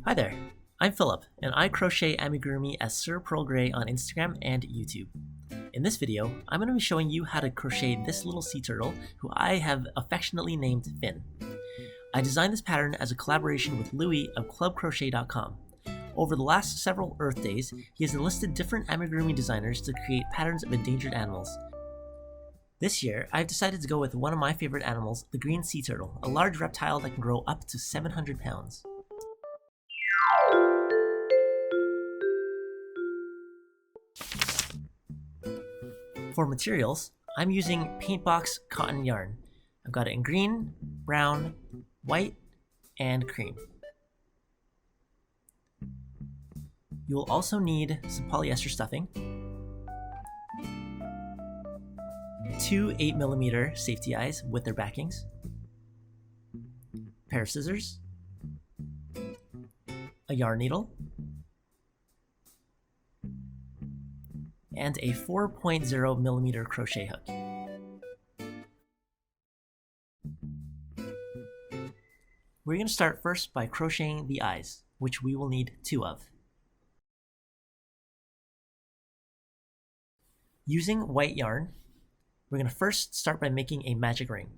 Hi there, I'm Philip, and I crochet amigurumi as Sir Pearl Grey on Instagram and YouTube. In this video, I'm going to be showing you how to crochet this little sea turtle, who I have affectionately named Finn. I designed this pattern as a collaboration with Louis of clubcrochet.com. Over the last several Earth Days, he has enlisted different amigurumi designers to create patterns of endangered animals. This year, I've decided to go with one of my favorite animals, the green sea turtle, a large reptile that can grow up to 700 pounds. For materials, I'm using Paintbox cotton yarn. I've got it in green, brown, white, and cream. You will also need some polyester stuffing, 2 8mm safety eyes with their backings, a pair of scissors, a yarn needle, and a 4.0mm crochet hook. We're going to start first by crocheting the eyes, which we will need 2 of. Using white yarn, we're going to first start by making a magic ring.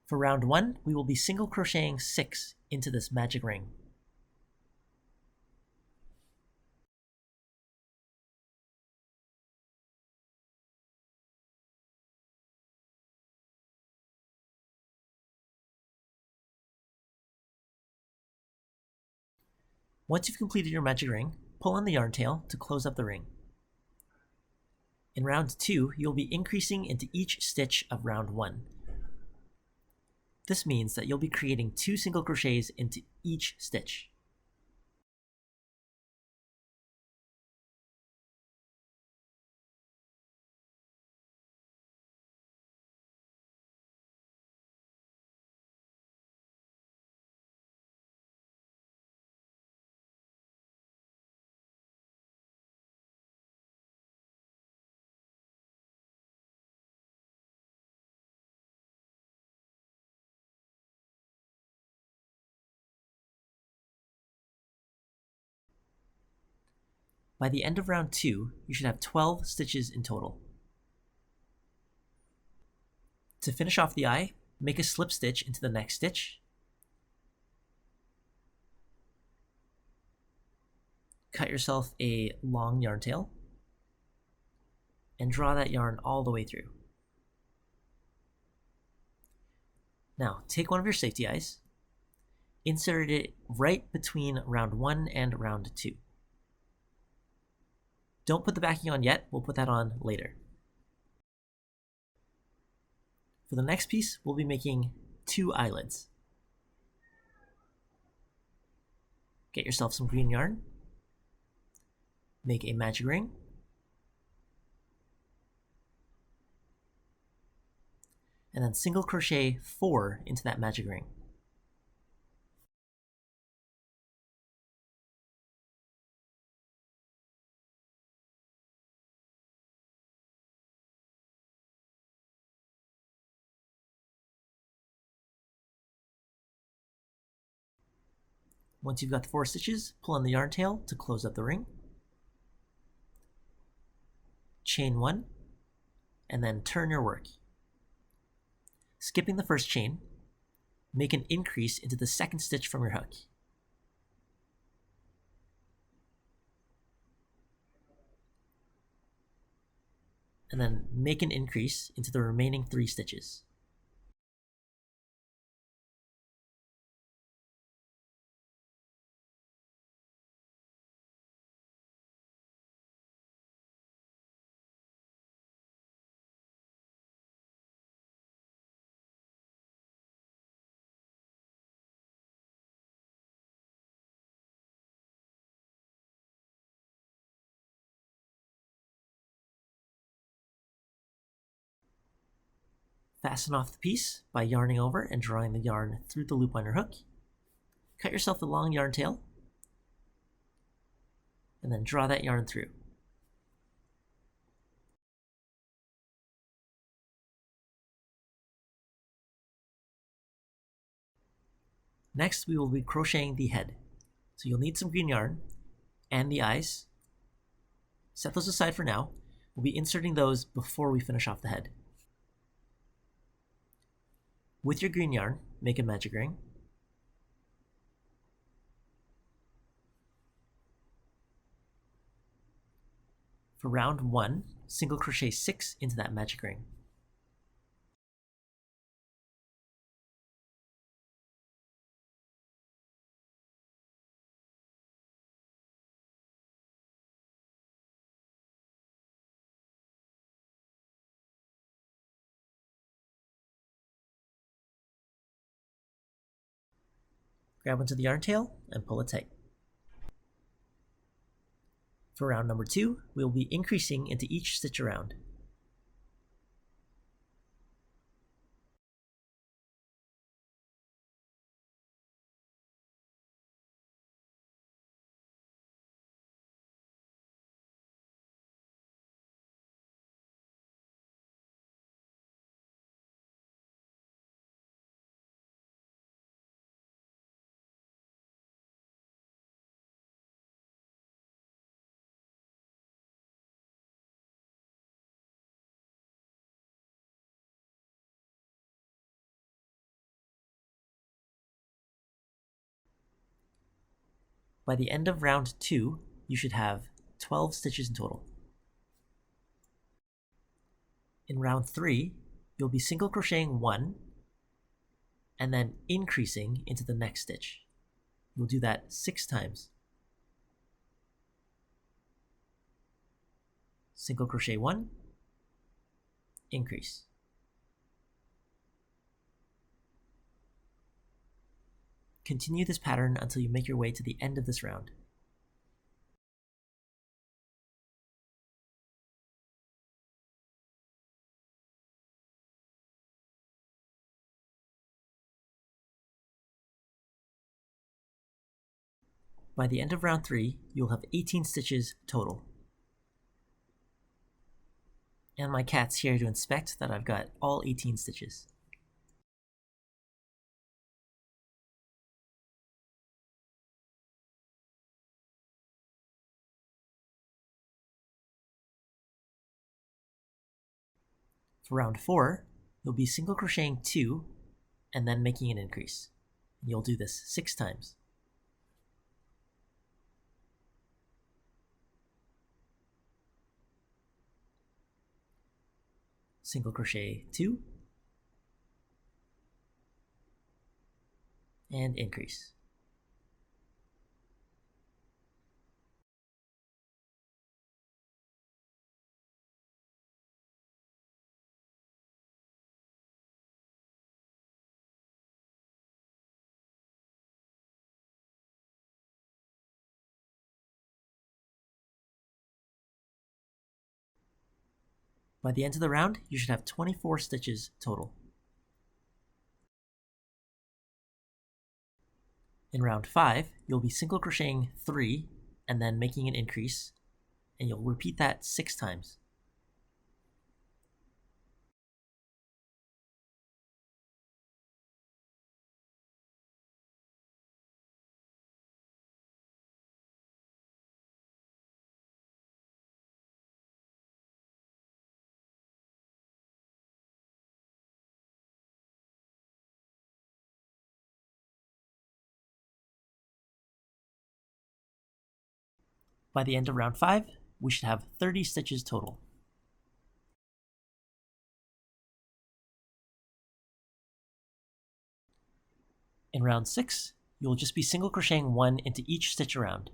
For round 1, we will be single crocheting 6 into this magic ring. Once you've completed your magic ring, pull on the yarn tail to close up the ring. In round 2, you'll be increasing into each stitch of round 1. This means that you'll be creating 2 single crochets into each stitch. By the end of round 2, you should have 12 stitches in total. To finish off the eye, make a slip stitch into the next stitch, cut yourself a long yarn tail, and draw that yarn all the way through. Now, take one of your safety eyes, insert it right between round 1 and round 2. Don't put the backing on yet, we'll put that on later. For the next piece, we'll be making 2 eyelids. Get yourself some green yarn, make a magic ring, and then single crochet 4 into that magic ring. Once you've got the 4 stitches, pull on the yarn tail to close up the ring, chain 1, and then turn your work. Skipping the first chain, make an increase into the second stitch from your hook. And then make an increase into the remaining 3 stitches. Fasten off the piece by yarning over and drawing the yarn through the loop on your hook. Cut yourself a long yarn tail, and then draw that yarn through. Next, we will be crocheting the head. So you'll need some green yarn and the eyes. Set those aside for now. We'll be inserting those before we finish off the head. With your green yarn, make a magic ring. For round 1, single crochet 6 into that magic ring. Grab onto the yarn tail and pull it tight. For round number 2, we will be increasing into each stitch around. By the end of round 2, you should have 12 stitches in total. In round 3, you'll be single crocheting 1 and then increasing into the next stitch. You'll do that 6 times. Single crochet 1, increase. Continue this pattern until you make your way to the end of this round. By the end of round 3, you'll have 18 stitches total. And my cat's here to inspect that I've got all 18 stitches. For round 4, you'll be single crocheting 2 and then making an increase. You'll do this 6 times. Single crochet 2 and increase. By the end of the round, you should have 24 stitches total. In round 5, you'll be single crocheting 3 and then making an increase, and you'll repeat that 6 times. By the end of round 5, we should have 30 stitches total. In round 6, you'll just be single crocheting 1 into each stitch around.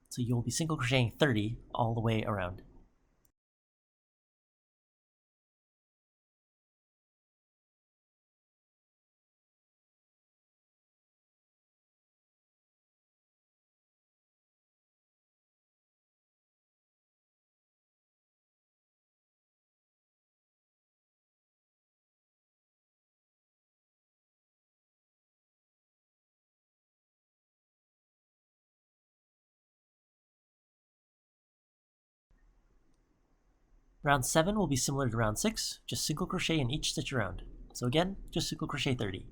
So you'll be single crocheting 30 all the way around. Round 7 will be similar to round 6, just single crochet in each stitch around. So again, just single crochet 30.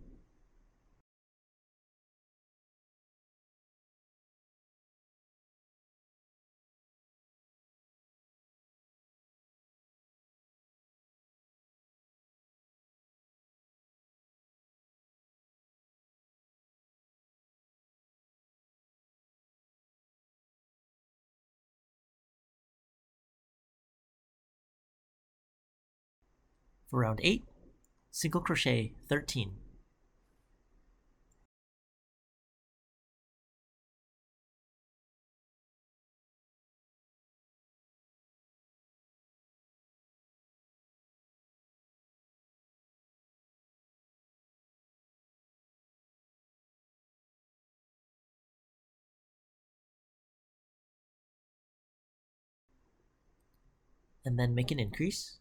For round 8, single crochet 13. And then make an increase,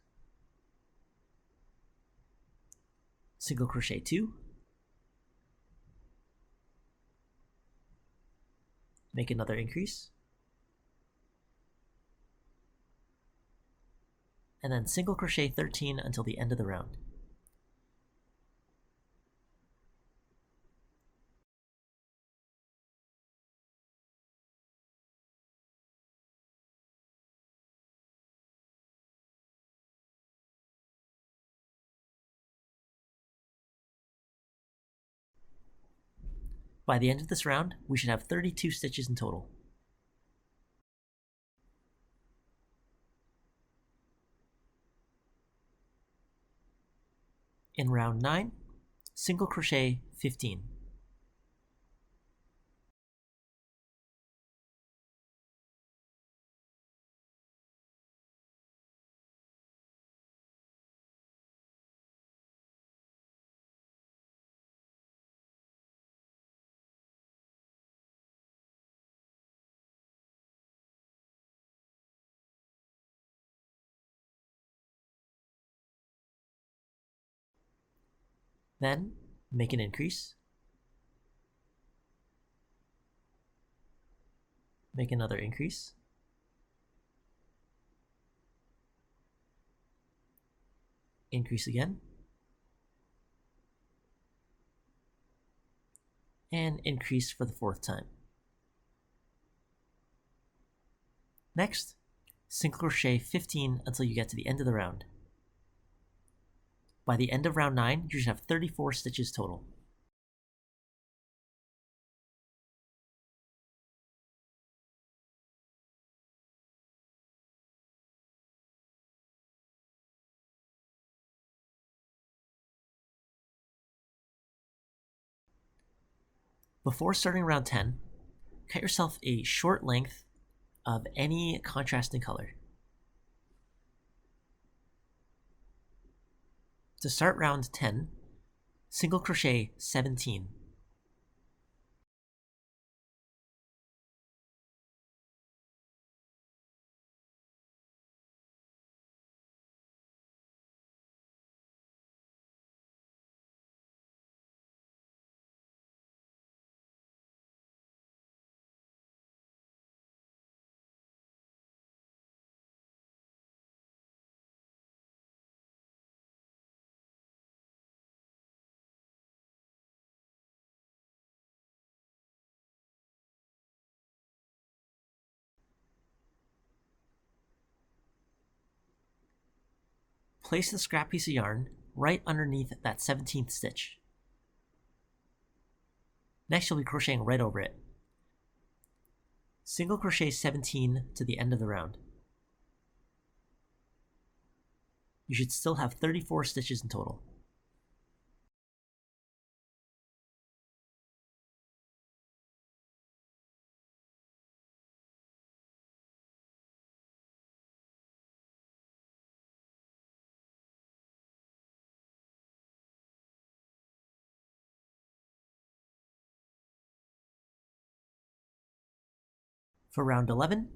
single crochet 2, make another increase, and then single crochet 13 until the end of the round. By the end of this round, we should have 32 stitches in total. In round 9, single crochet 15. Then make an increase, make another increase, increase again, and increase for the 4th time. Next, single crochet 15 until you get to the end of the round. By the end of round 9, you should have 34 stitches total. Before starting round 10, cut yourself a short length of any contrasting color. To start round 10, single crochet 17. Place the scrap piece of yarn right underneath that 17th stitch. Next, you'll be crocheting right over it. Single crochet 17 to the end of the round. You should still have 34 stitches in total. For round 11,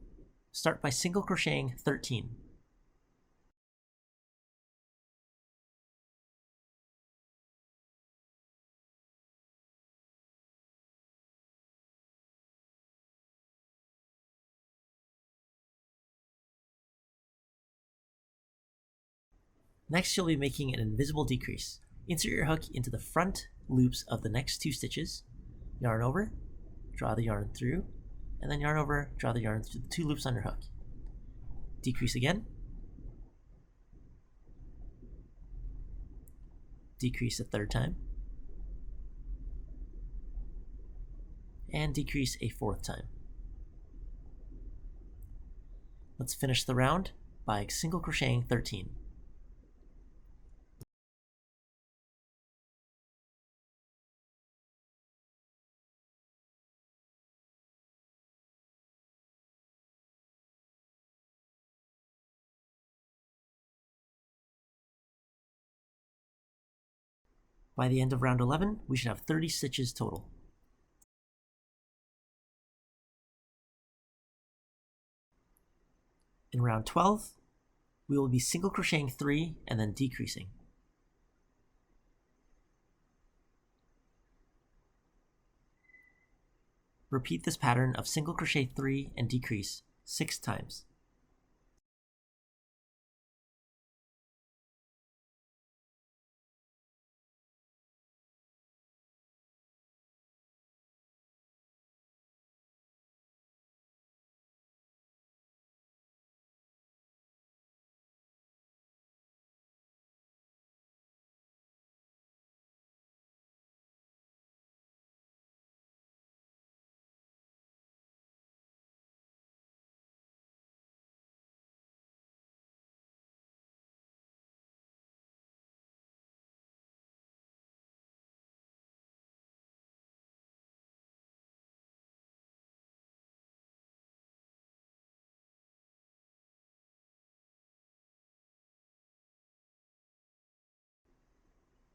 start by single crocheting 13. Next, you'll be making an invisible decrease. Insert your hook into the front loops of the next 2 stitches, yarn over, draw the yarn through, and then yarn over, draw the yarn through the 2 loops on your hook. Decrease again, decrease a 3rd time, and decrease a 4th time. Let's finish the round by single crocheting 13. By the end of round 11, we should have 30 stitches total. In round 12, we will be single crocheting 3 and then decreasing. Repeat this pattern of single crochet 3 and decrease 6 times.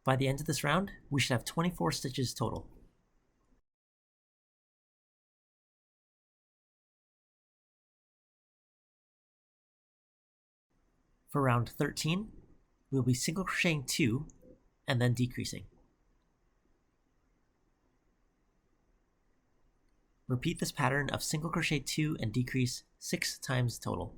By the end of this round, we should have 24 stitches total. For round 13, we will be single crocheting 2 and then decreasing. Repeat this pattern of single crochet 2 and decrease 6 times total.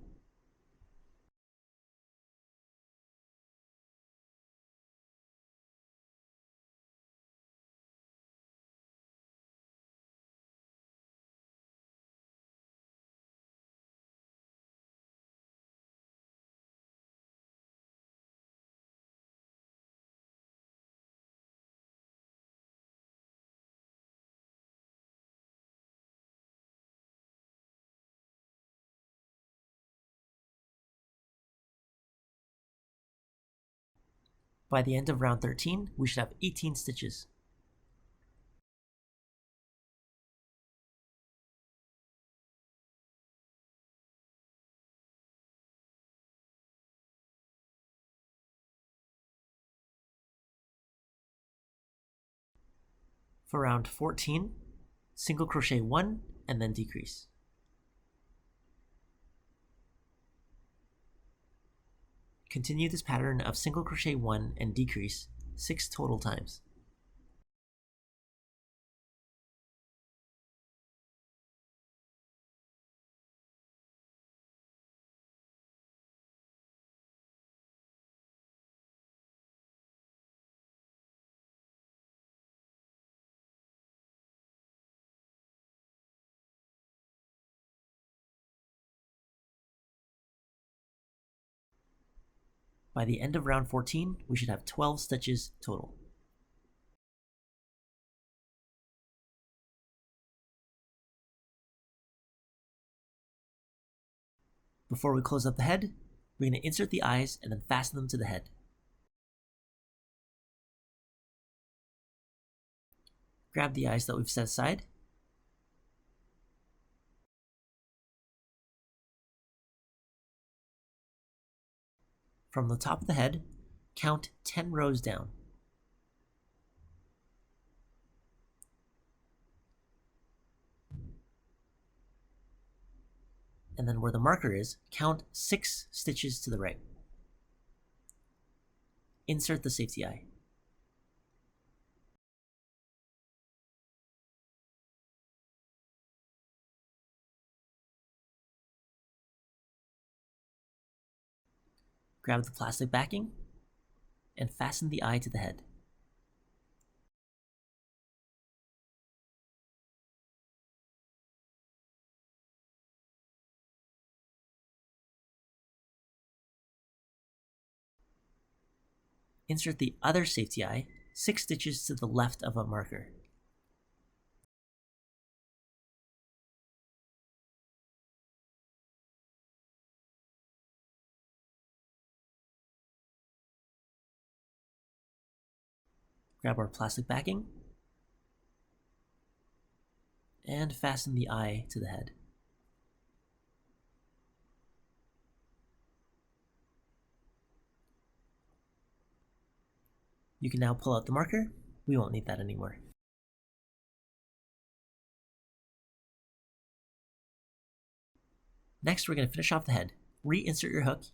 By the end of round 13, we should have 18 stitches. For round 14, single crochet 1 and then decrease. Continue this pattern of single crochet 1 and decrease 6 total times. By the end of round 14, we should have 12 stitches total. Before we close up the head, we're going to insert the eyes and then fasten them to the head. Grab the eyes that we've set aside. From the top of the head, count 10 rows down. And then where the marker is, count 6 stitches to the right. Insert the safety eye. Grab the plastic backing and fasten the eye to the head. Insert the other safety eye 6 stitches to the left of a marker. Grab our plastic backing and fasten the eye to the head. You can now pull out the marker. We won't need that anymore. Next, we're going to finish off the head. Reinsert your hook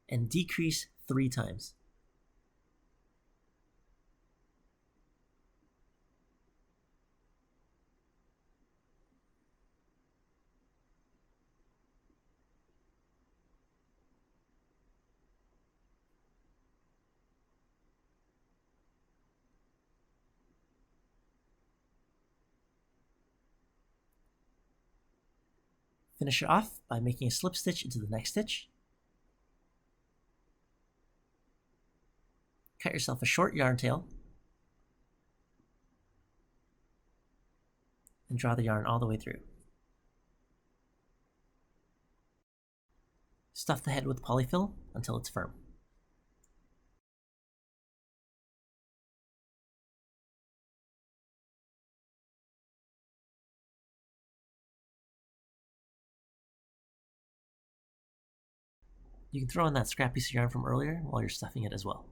and decrease 3 times. Finish it off by making a slip stitch into the next stitch. Cut yourself a short yarn tail and draw the yarn all the way through. Stuff the head with polyfill until it's firm. You can throw in that scrap piece of yarn from earlier while you're stuffing it as well.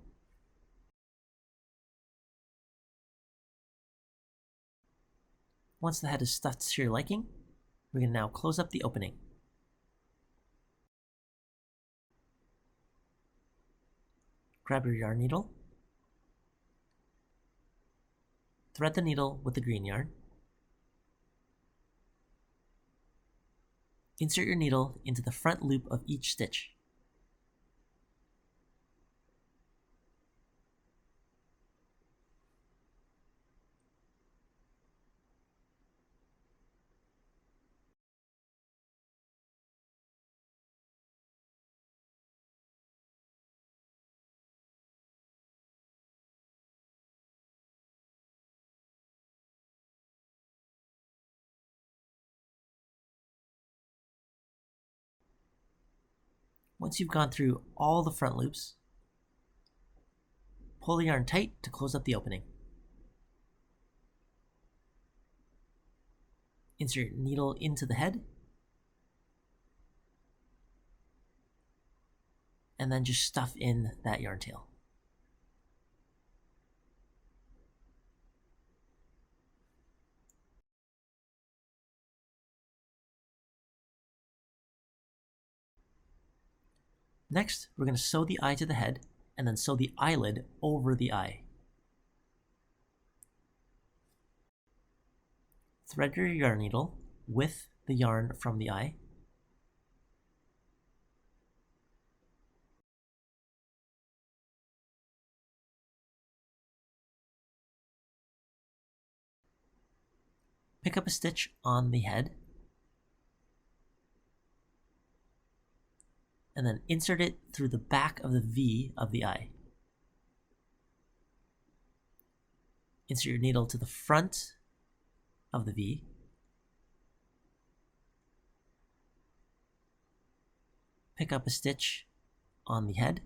Once the head is stuffed to your liking, we can now close up the opening. Grab your yarn needle, thread the needle with the green yarn, insert your needle into the front loop of each stitch. Once you've gone through all the front loops, pull the yarn tight to close up the opening. Insert your needle into the head, and then just stuff in that yarn tail. Next, we're going to sew the eye to the head and then sew the eyelid over the eye. Thread your yarn needle with the yarn from the eye. Pick up a stitch on the head and then insert it through the back of the V of the eye. Insert your needle to the front of the V. Pick up a stitch on the head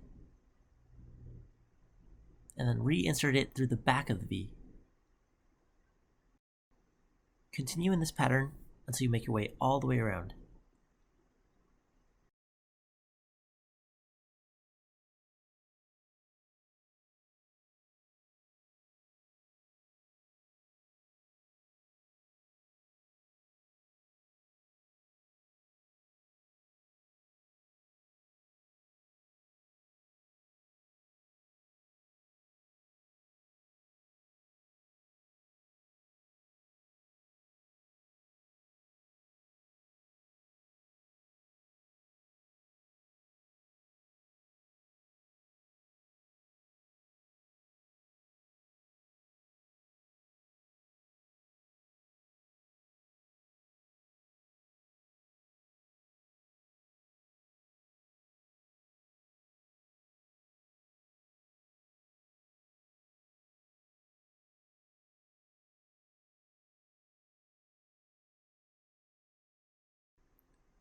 and then reinsert it through the back of the V. Continue in this pattern until you make your way all the way around.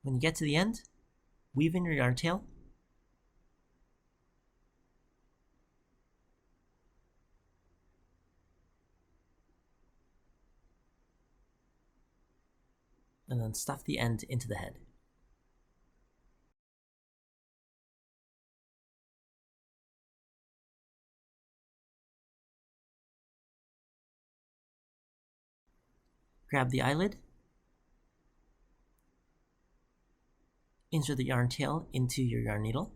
When you get to the end, weave in your yarn tail, and then stuff the end into the head. Grab the eyelid, insert the yarn tail into your yarn needle,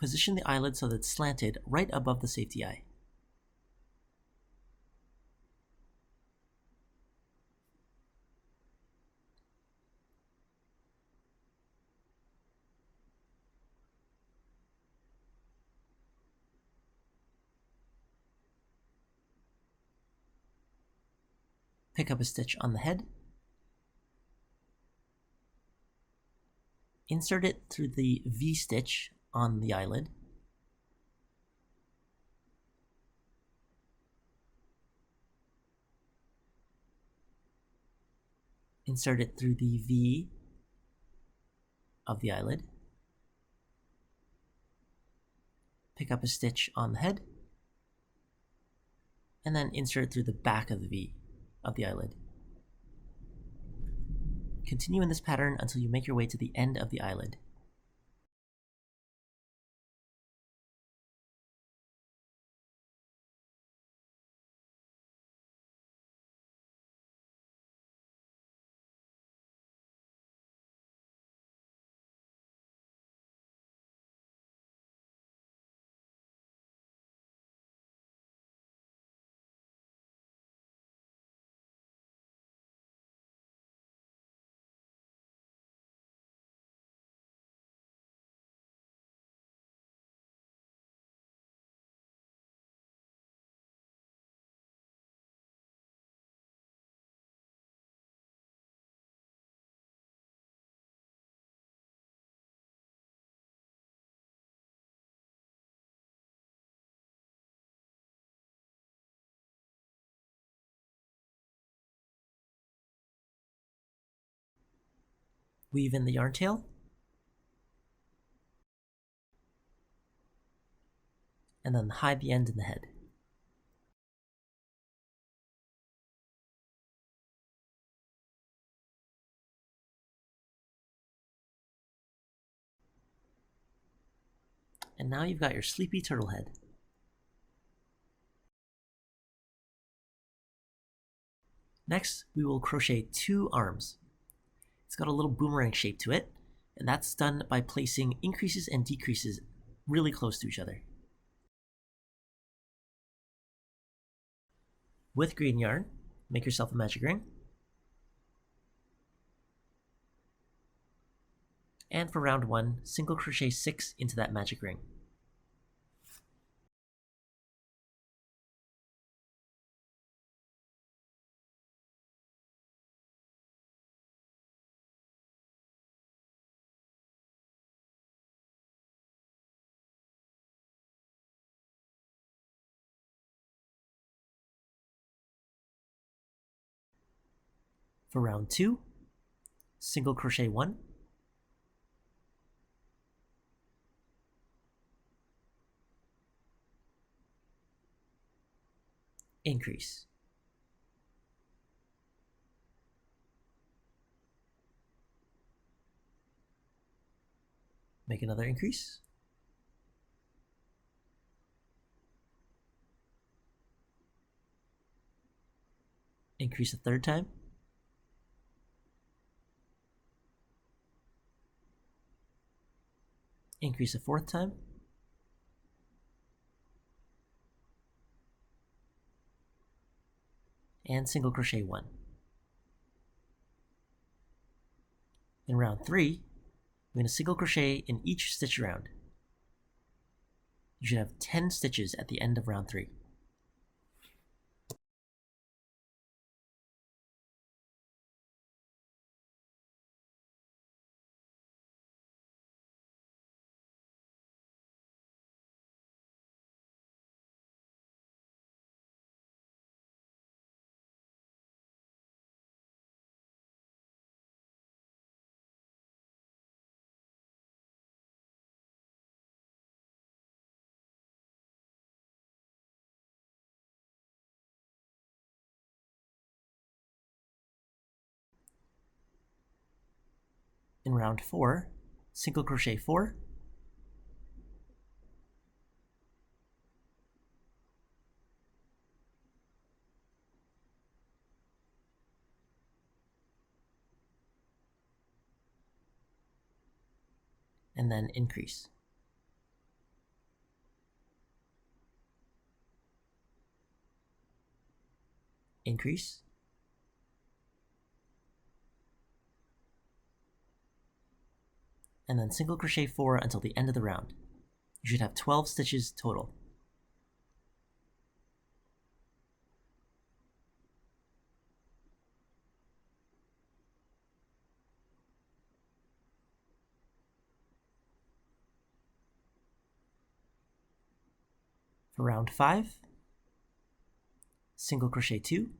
position the eyelid so that it's slanted right above the safety eye. Pick up a stitch on the head, insert it through the V-stitch on the eyelid, insert it through the V of the eyelid, pick up a stitch on the head, and then insert through the back of the V of the eyelid. Continue in this pattern until you make your way to the end of the eyelid. Weave in the yarn tail, and then hide the end in the head. And now you've got your sleepy turtle head. Next, we will crochet 2 arms. It's got a little boomerang shape to it, and that's done by placing increases and decreases really close to each other. With green yarn, make yourself a magic ring. And for round 1, single crochet 6 into that magic ring. For round 2, single crochet 1, increase, make another increase, increase a third time, increase a fourth time, and single crochet 1. In round 3, we're going to single crochet in each stitch around. You should have 10 stitches at the end of round 3. In round 4, single crochet 4, and then increase. Increase. And then single crochet 4 until the end of the round. You should have 12 stitches total. For round 5, single crochet 2,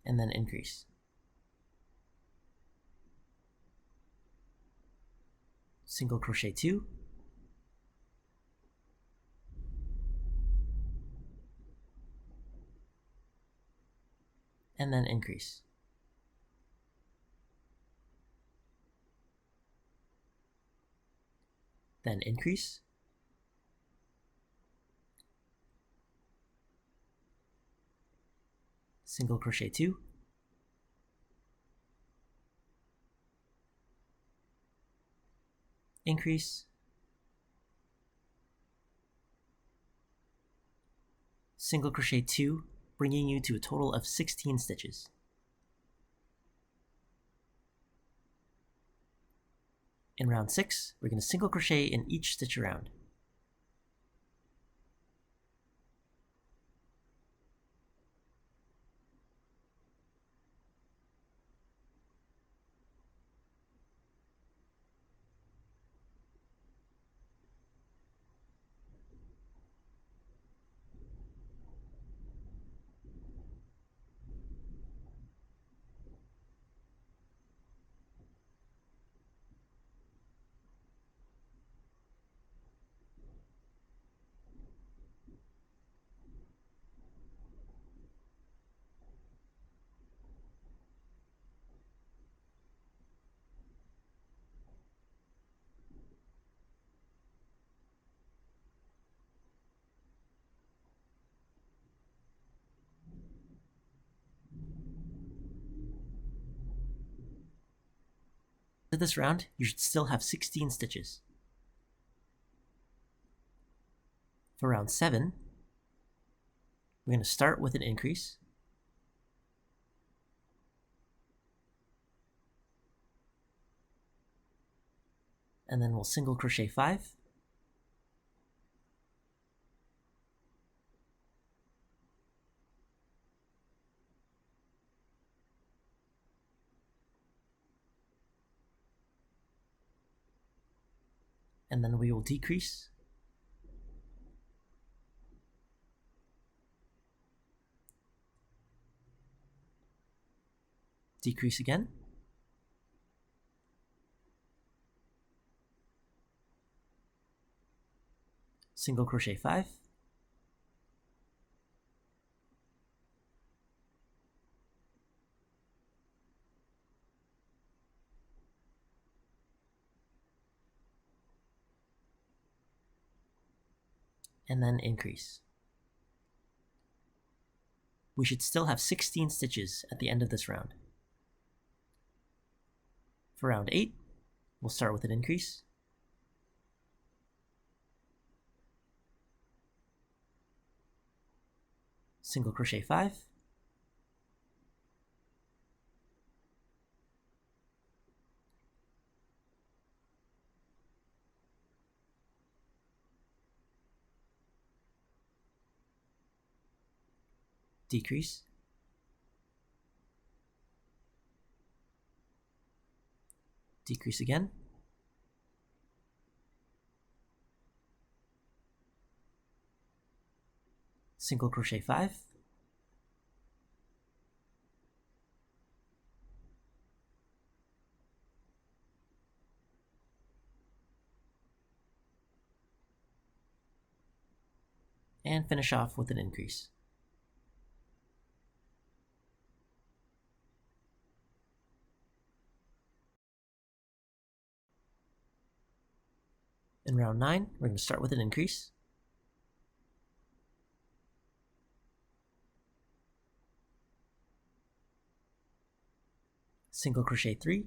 and then increase. Single crochet 2, and then increase. Then increase. Single crochet 2, increase, single crochet 2, bringing you to a total of 16 stitches. In round 6, we're going to single crochet in each stitch around. For this round, you should still have 16 stitches. For round 7, we're going to start with an increase, and then we'll single crochet 5, and then we will decrease, decrease again, single crochet 5, and then increase. We should still have 16 stitches at the end of this round. For round 8, we'll start with an increase, single crochet 5, decrease, decrease again, single crochet 5, and finish off with an increase. In round 9, we're going to start with an increase, single crochet 3,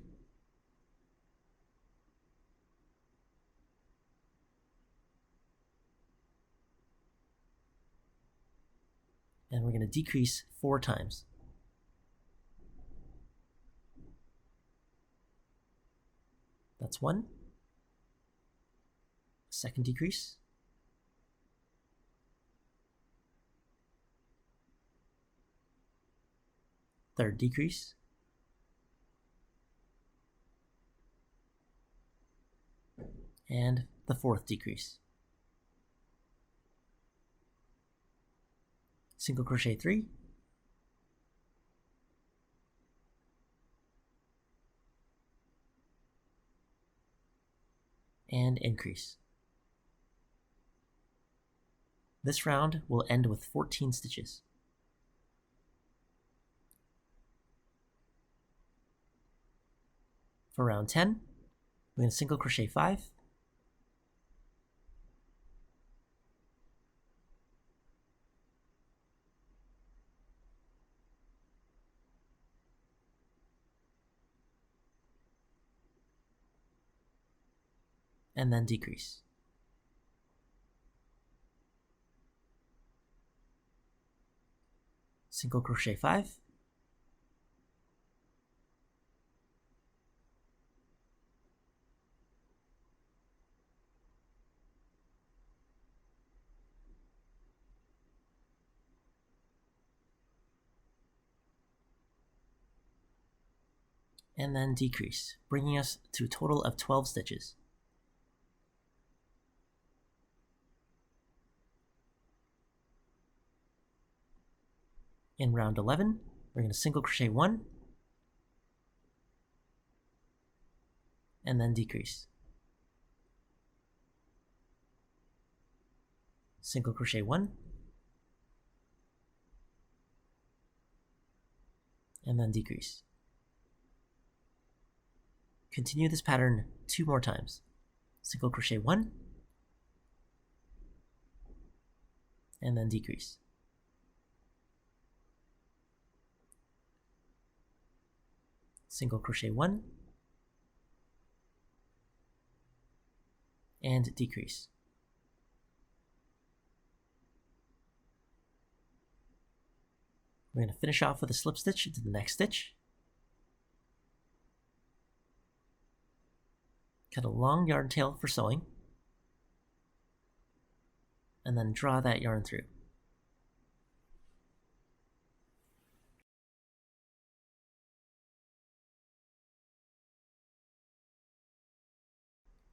and we're going to decrease 4 times. That's 1, second decrease, third decrease, and the fourth decrease. Single crochet 3, and increase. This round will end with 14 stitches. For round 10, we're going to single crochet 5, and then decrease. Single crochet 5, and then decrease, bringing us to a total of 12 stitches. In round 11, we're going to single crochet 1, and then decrease. Single crochet 1, and then decrease. Continue this pattern 2 more times. Single crochet 1, and then decrease. Single crochet 1, and decrease. We're going to finish off with a slip stitch into the next stitch. Cut a long yarn tail for sewing, and then draw that yarn through.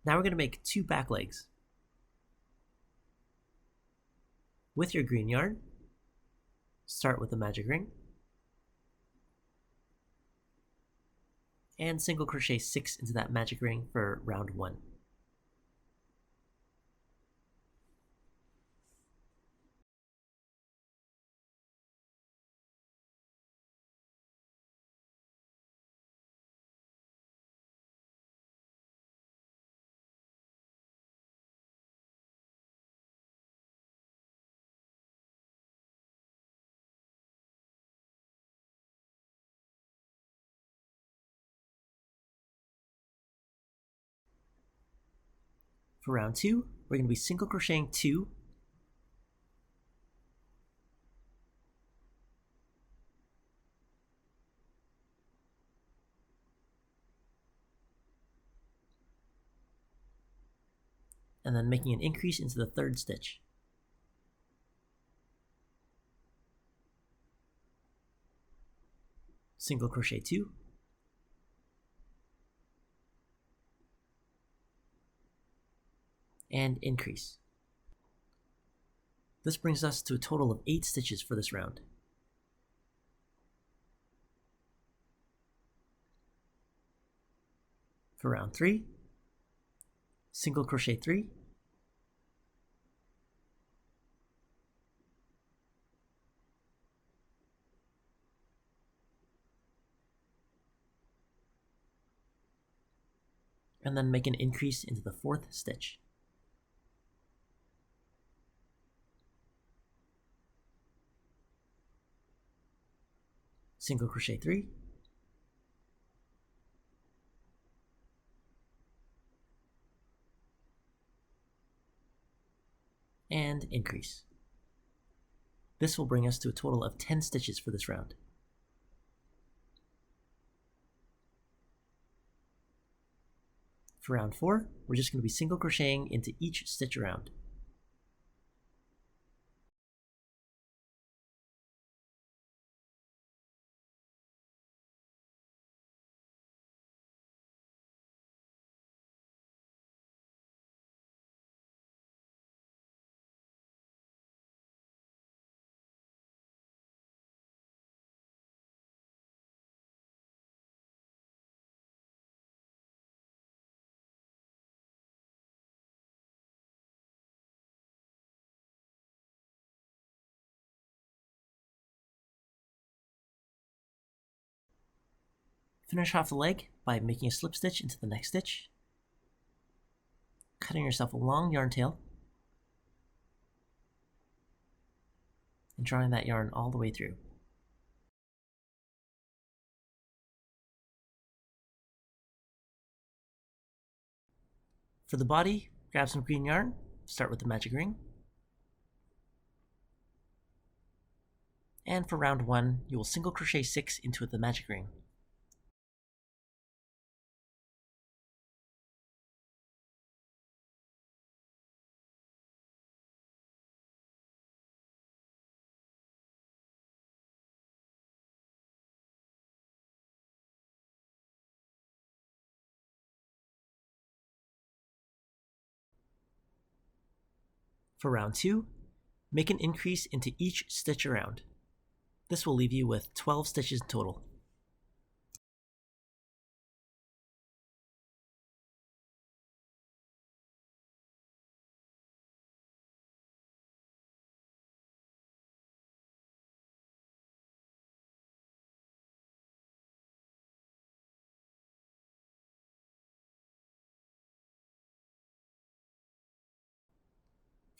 Now we're going to make 2 back legs. With your green yarn, start with the magic ring, and single crochet 6 into that magic ring for round 1. For round 2, we're going to be single crocheting 2, and then making an increase into the 3rd stitch. Single crochet 2, and increase. This brings us to a total of 8 stitches for this round. For round 3, single crochet 3, and then make an increase into the 4th stitch. Single crochet 3, and increase. This will bring us to a total of 10 stitches for this round. For round 4, we're just going to be single crocheting into each stitch around. Finish off the leg by making a slip stitch into the next stitch, cutting yourself a long yarn tail, and drawing that yarn all the way through. For the body, grab some green yarn, start with the magic ring. And for round 1, you will single crochet 6 into the magic ring. For round 2, make an increase into each stitch around. This will leave you with 12 stitches total.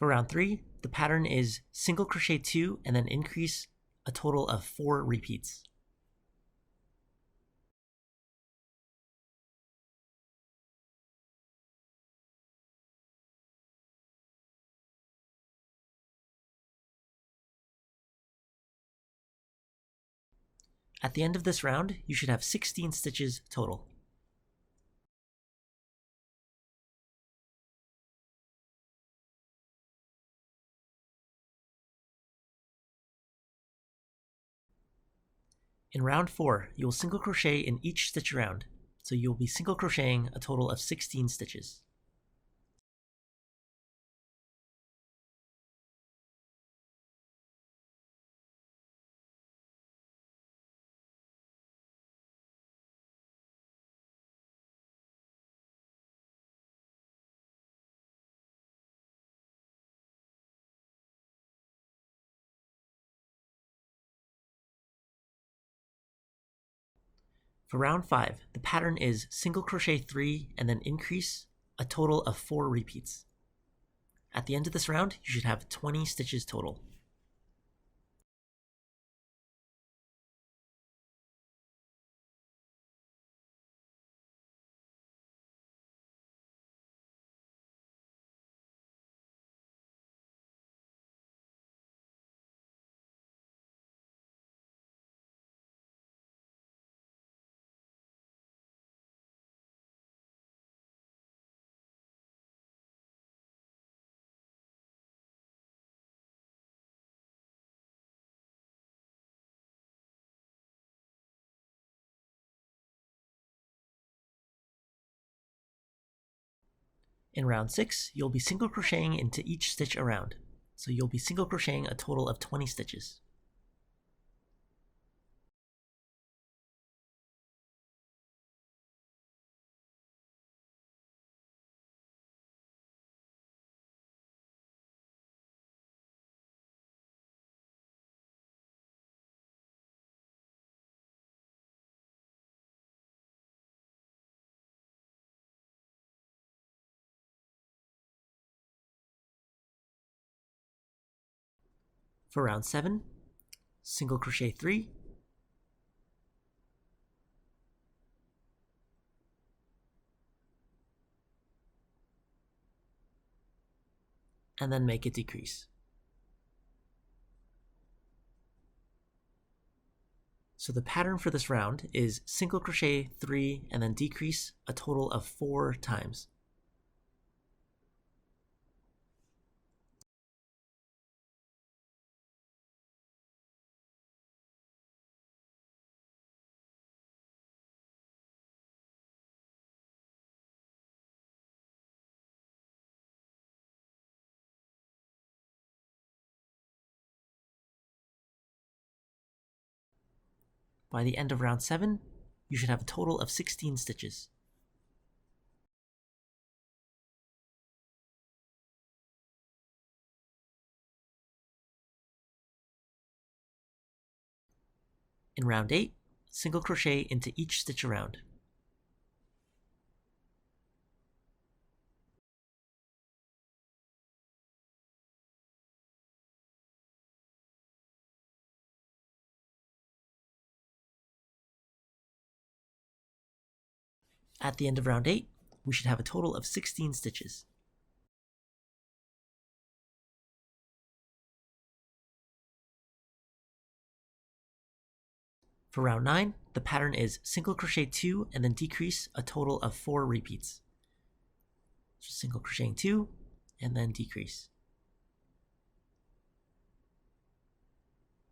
For round 3, the pattern is single crochet 2 and then increase a total of 4 repeats. At the end of this round, you should have 16 stitches total. In round 4, you will single crochet in each stitch around, so you will be single crocheting a total of 16 stitches. For round 5, the pattern is single crochet 3 and then increase a total of 4 repeats. At the end of this round, you should have 20 stitches total. In round 6, you'll be single crocheting into each stitch around, so you'll be single crocheting a total of 20 stitches. For round 7, single crochet 3, and then make it decrease. So the pattern for this round is single crochet 3 and then decrease a total of 4 times. By the end of round 7, you should have a total of 16 stitches. In round 8, single crochet into each stitch around. At the end of round 8, we should have a total of 16 stitches. For round 9, the pattern is single crochet 2 and then decrease a total of 4 repeats. So single crocheting 2 and then decrease.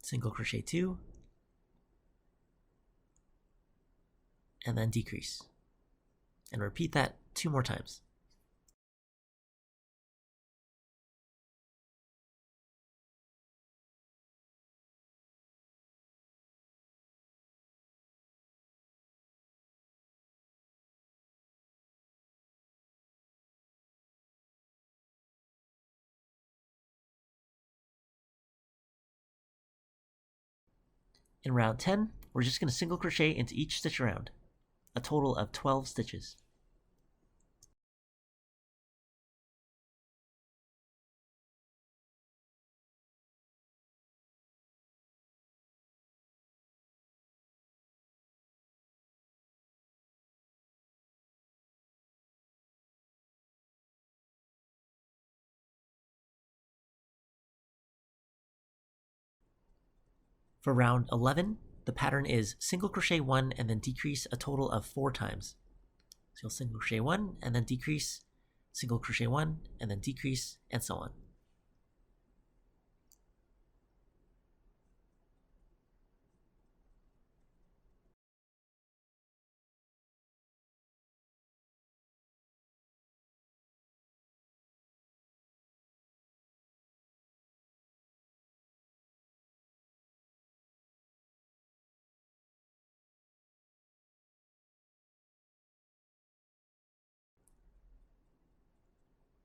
Single crochet 2 and then decrease. And repeat that 2 more times. In round 10, we're just going to single crochet into each stitch around, a total of 12 stitches. For round 11, the pattern is single crochet 1 and then decrease a total of 4 times. So you'll single crochet 1 and then decrease, single crochet 1 and then decrease, and so on.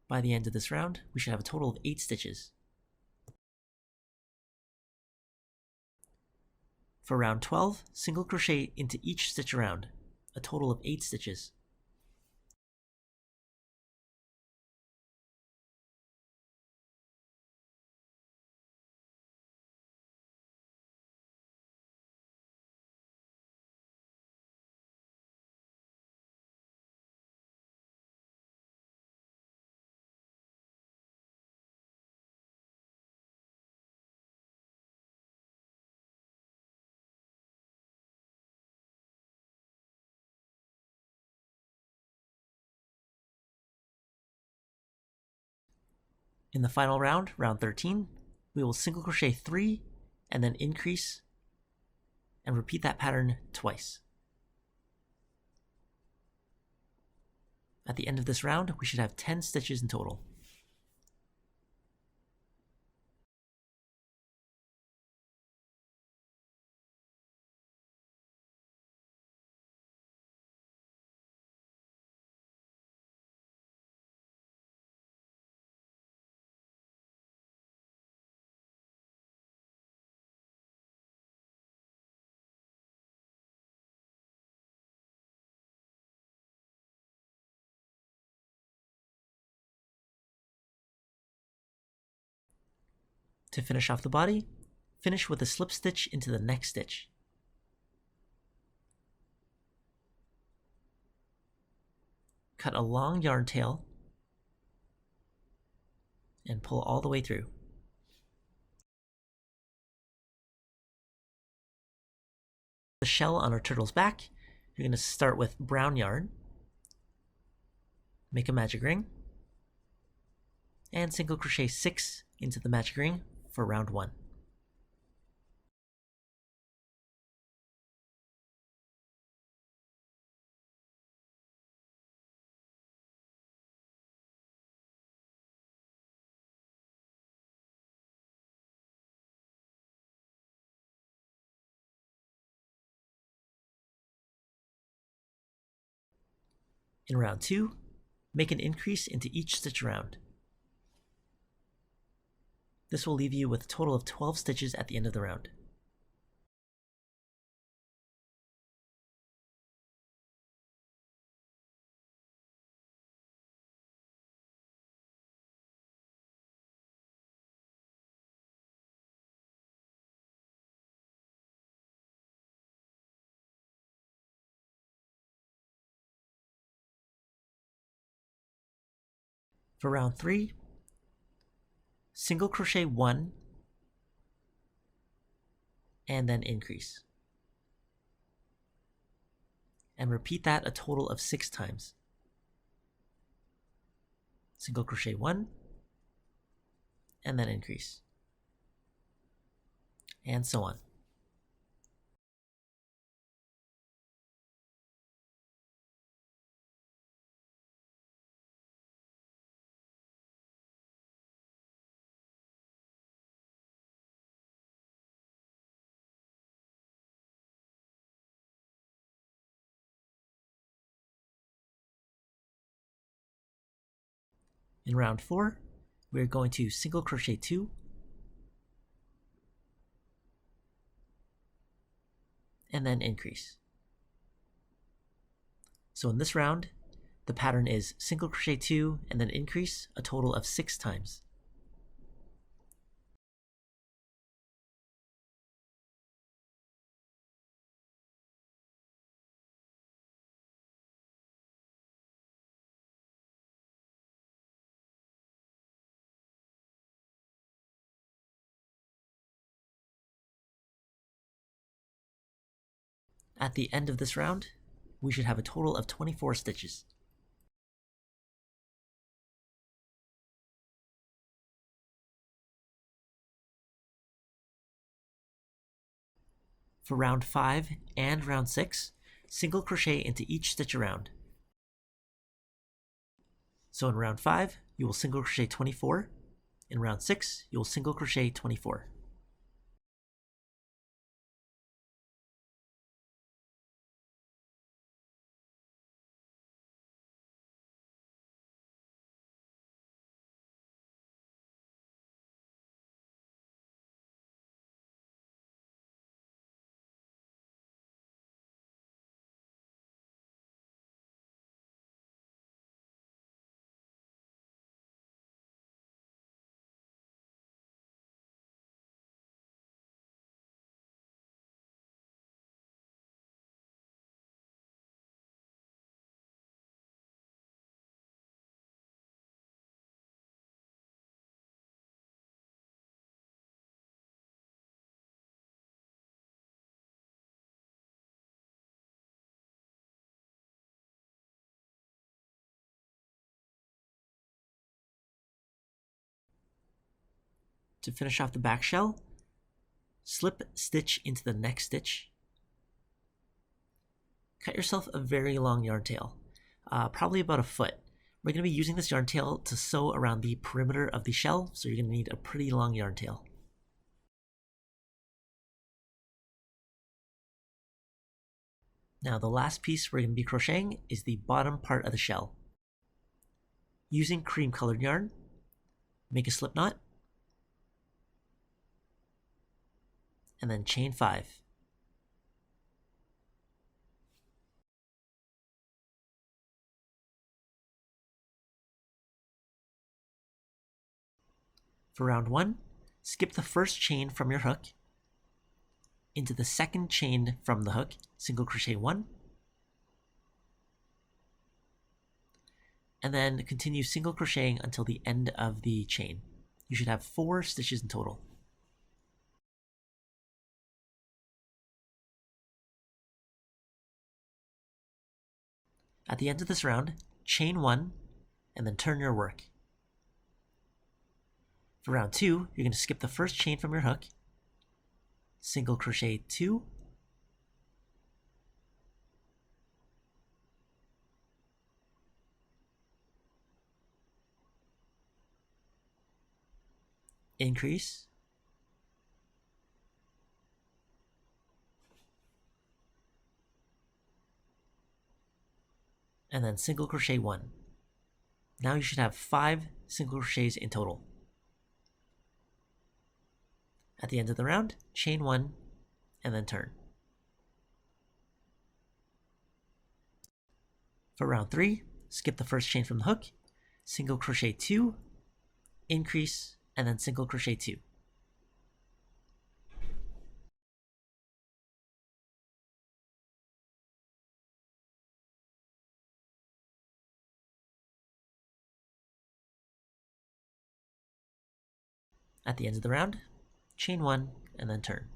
By the end of this round, we should have a total of 8 stitches. For round 12, single crochet into each stitch around, a total of 8 stitches. In the final round, round 13, we will single crochet 3 and then increase and repeat that pattern twice. At the end of this round, we should have 10 stitches in total. To finish off the body, finish with a slip stitch into the next stitch. Cut a long yarn tail and pull all the way through. The shell on our turtle's back, you're going to start with brown yarn, make a magic ring, and single crochet 6 into the magic ring for round 1. In round 2, make an increase into each stitch around. This will leave you with a total of 12 stitches at the end of the round. For round 3, single crochet 1 and then increase. And repeat that a total of 6 times. Single crochet 1 and then increase. And so on. In round 4, we're going to single crochet 2 and then increase. So in this round, the pattern is single crochet 2 and then increase a total of 6 times. At the end of this round, we should have a total of 24 stitches. For round 5 and round 6, single crochet into each stitch around. So in round 5, you will single crochet 24. In round 6, you will single crochet 24. To finish off the back shell, slip stitch into the next stitch. Cut yourself a very long yarn tail, probably about a foot. We're going to be using this yarn tail to sew around the perimeter of the shell, so you're going to need a pretty long yarn tail. Now the last piece we're going to be crocheting is the bottom part of the shell. Using cream colored yarn, make a slip knot, and then chain 5. For round 1, skip the first chain from your hook into the second chain from the hook, single crochet 1, and then continue single crocheting until the end of the chain. you should have 4 stitches in total. At the end of this round, chain 1 and then turn your work. For round 2, you're going to skip the first chain from your hook, single crochet 2, increase, and then single crochet 1. Now you should have 5 single crochets in total. At the end of the round, chain 1 and then turn. For round 3, skip the first chain from the hook, single crochet 2, increase, and then single crochet 2. At the end of the round, chain 1 and then turn.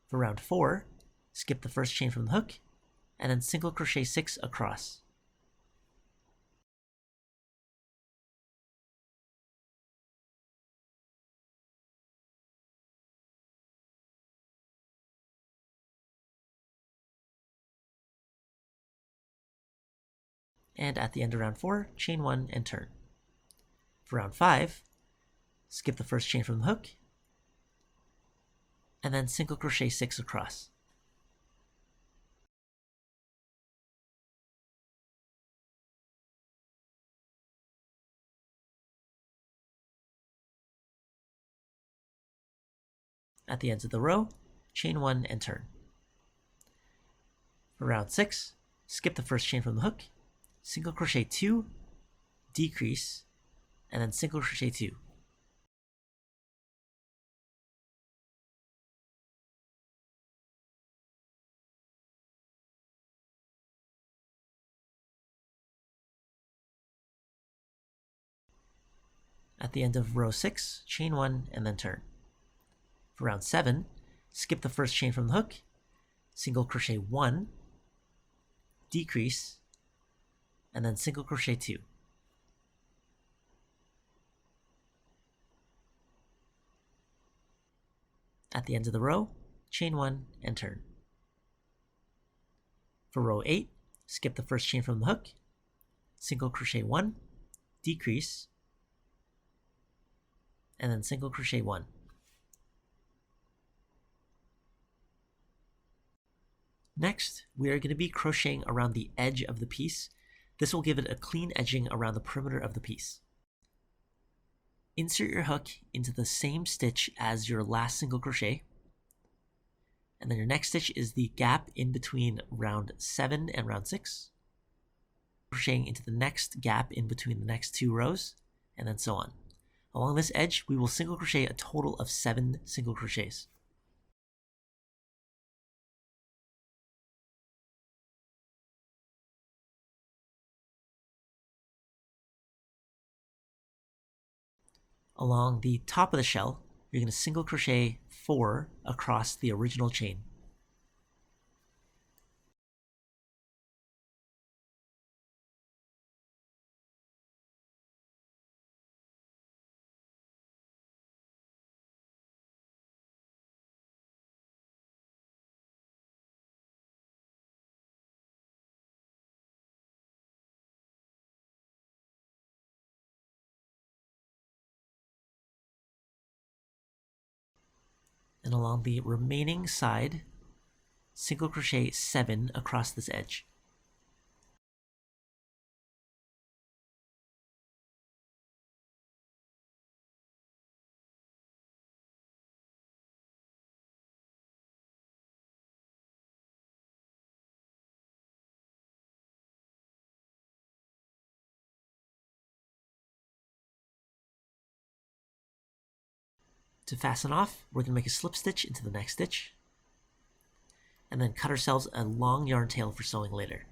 For round 4, skip the first chain from the hook, and then single crochet 6 across. And at the end of round 4, chain 1 and turn. For round 5, skip the first chain from the hook, and then single crochet 6 across. At the ends of the row, chain 1 and turn. For round 6, skip the first chain from the hook, single crochet 2, decrease, and then single crochet 2. At the end of row 6, chain 1 and then turn. For round 7, skip the first chain from the hook, single crochet 1, decrease, and then single crochet 2. At the end of the row, chain 1 and turn. For row 8, skip the first chain from the hook, single crochet 1, decrease, and then single crochet 1. Next, we are going to be crocheting around the edge of the piece. This will give it a clean edging around the perimeter of the piece. Insert your hook into the same stitch as your last single crochet, and then your next stitch is the gap in between round 7 and round 6. Crocheting into the next gap in between the next 2 rows, and then so on. Along this edge, we will single crochet a total of 7 single crochets. Along the top of the shell, you're going to single crochet 4 across the original chain. And along the remaining side, single crochet 7 across this edge. To fasten off, we're going to make a slip stitch into the next stitch, and then cut ourselves a long yarn tail for sewing later.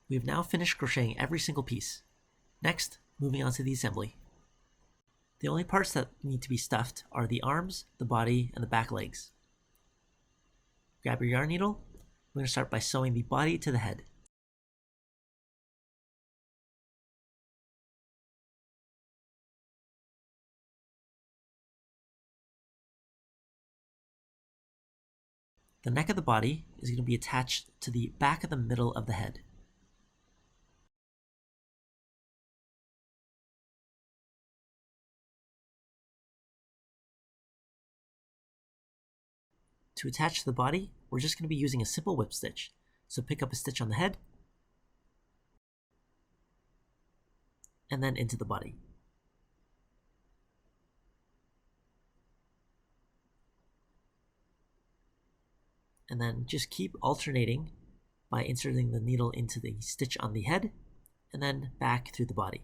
We've now finished crocheting every single piece. Next, moving on to the assembly. The only parts that need to be stuffed are the arms, the body, and the back legs. Grab your yarn needle. We're going to start by sewing the body to the head. The neck of the body is going to be attached to the back of the middle of the head. To attach the body, we're just going to be using a simple whip stitch. So pick up a stitch on the head, and then into the body. And then just keep alternating by inserting the needle into the stitch on the head, and then back through the body.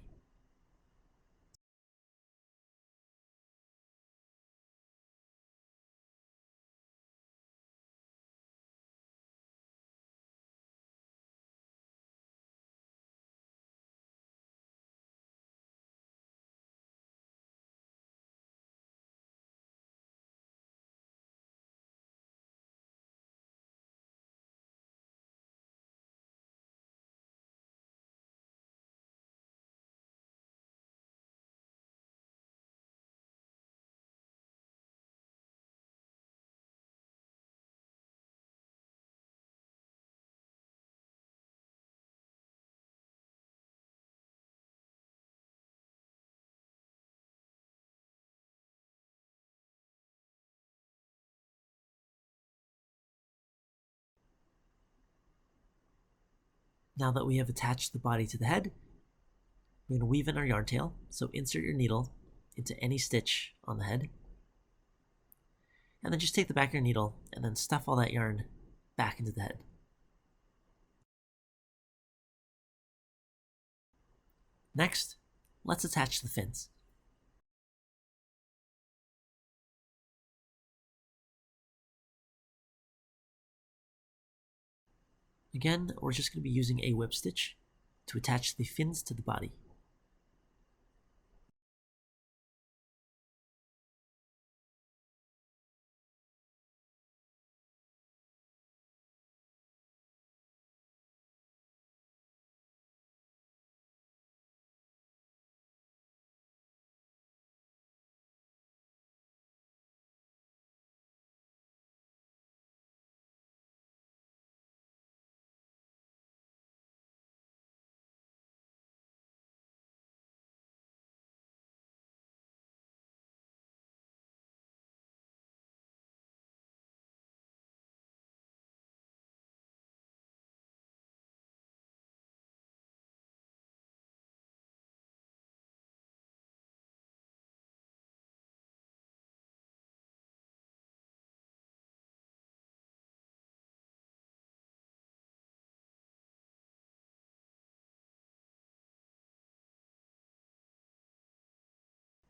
Now that we have attached the body to the head, we're going to weave in our yarn tail. So insert your needle into any stitch on the head. And then just take the back of your needle and then stuff all that yarn back into the head. Next, let's attach the fins. Again, we're just going to be using a whip stitch to attach the fins to the body.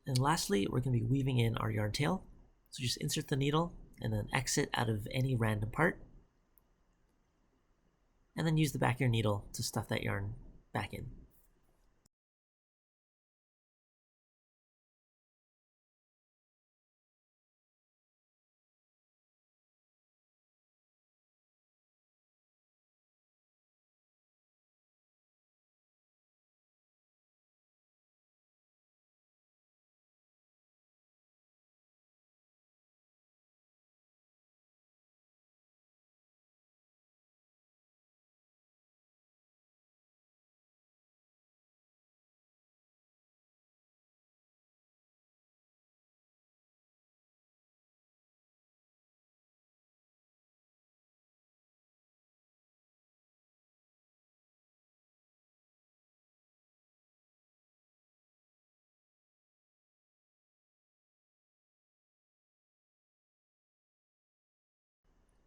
And lastly, we're going to be weaving in our yarn tail. So just insert the needle and then exit out of any random part. And then use the back of your needle to stuff that yarn back in.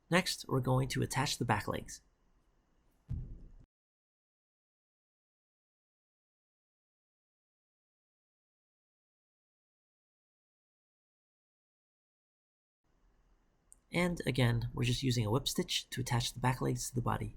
Next, we're going to attach the back legs. And again, we're just using a whip stitch to attach the back legs to the body.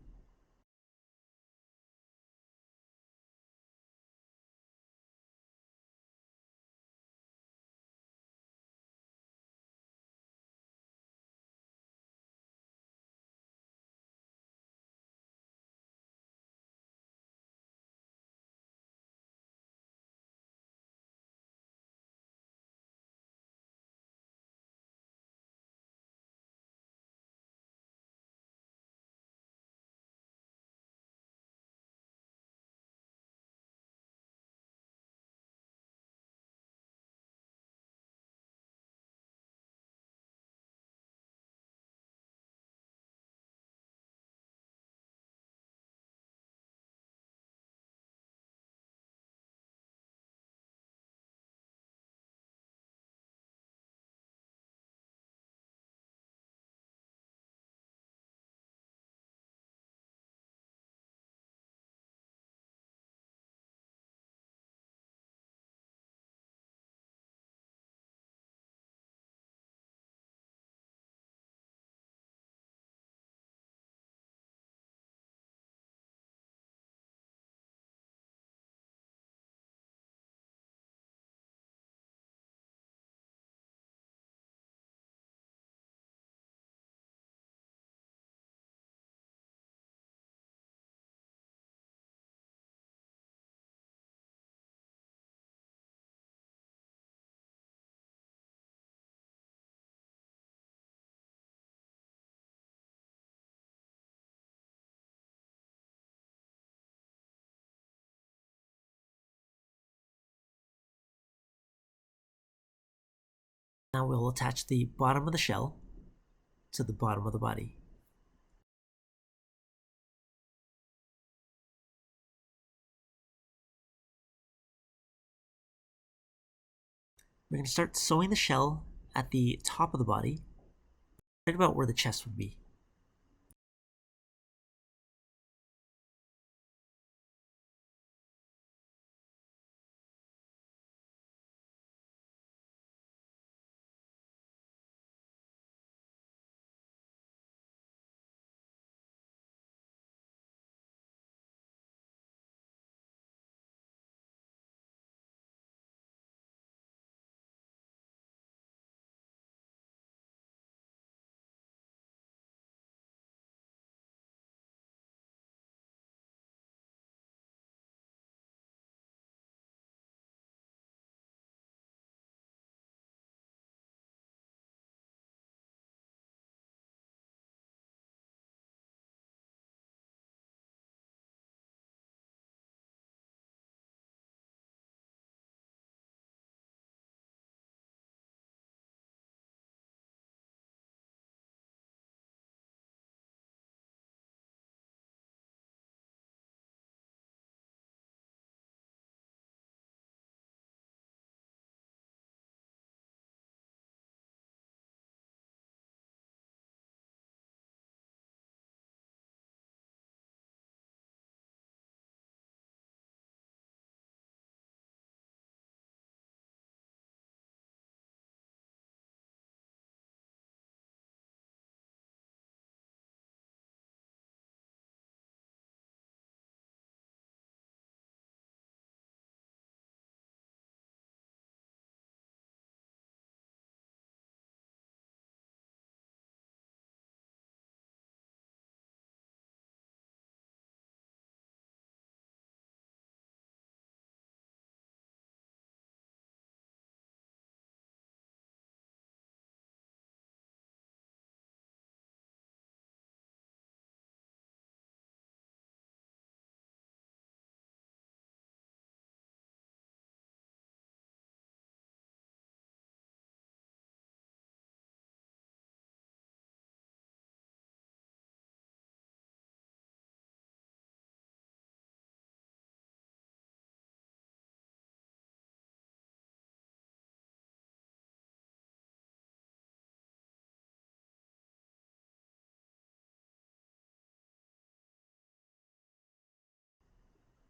Now we'll attach the bottom of the shell to the bottom of the body. We're going to start sewing the shell at the top of the body, right about where the chest would be.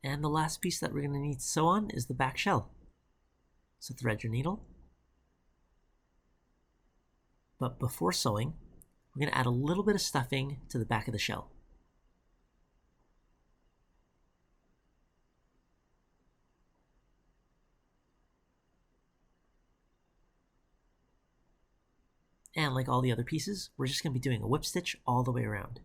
And the last piece that we're going to need to sew on is the back shell. So thread your needle. But before sewing, we're going to add a little bit of stuffing to the back of the shell. And like all the other pieces, we're just going to be doing a whip stitch all the way around.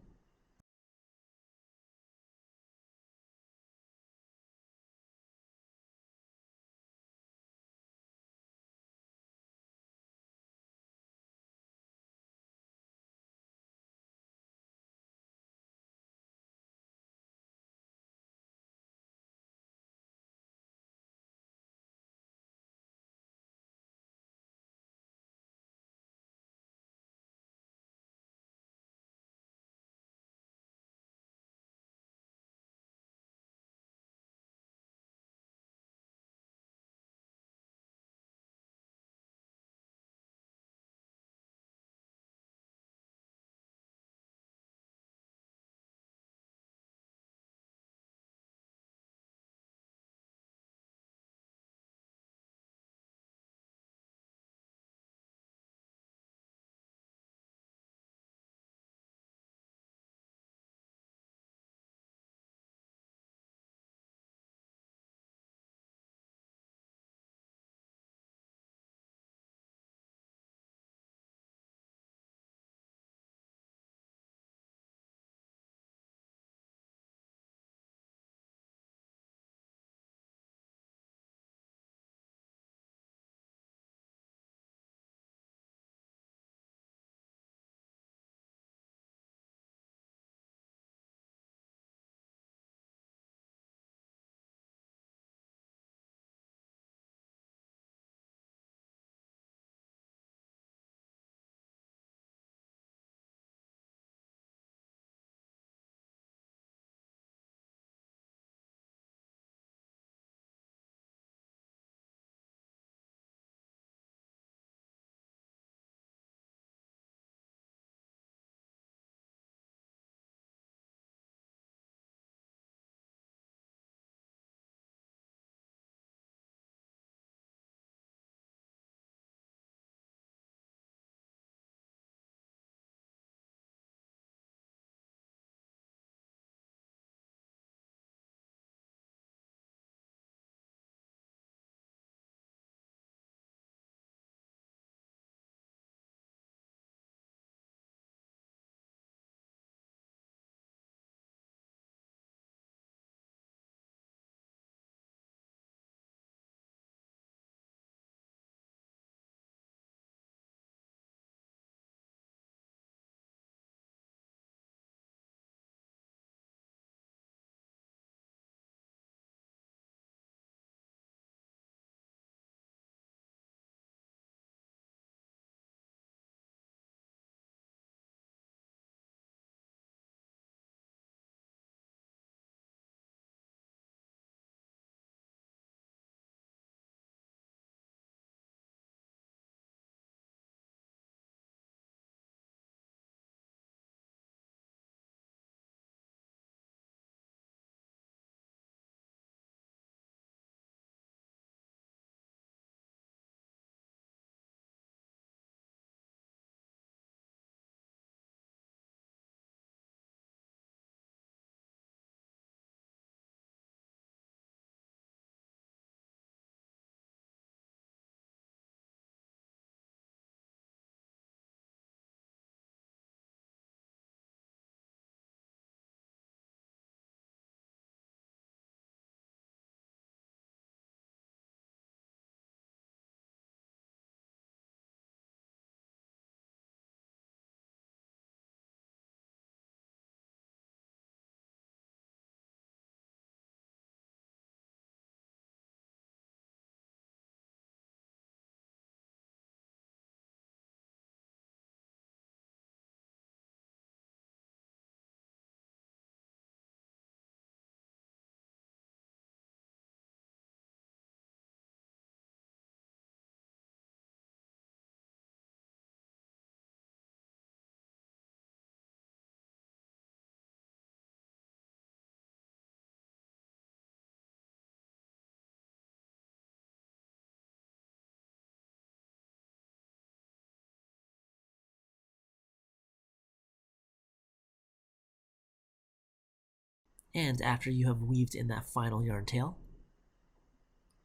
And after you have weaved in that final yarn tail,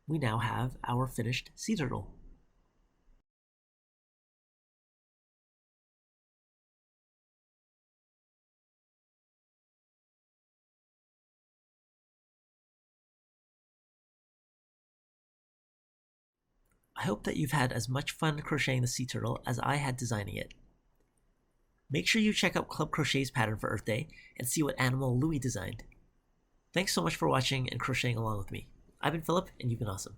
we now have our finished sea turtle. I hope that you've had as much fun crocheting the sea turtle as I had designing it. Make sure you check out Club Crochet's pattern for Earth Day and see what animal Louis designed. Thanks so much for watching and crocheting along with me. I've been Philip, and you've been awesome.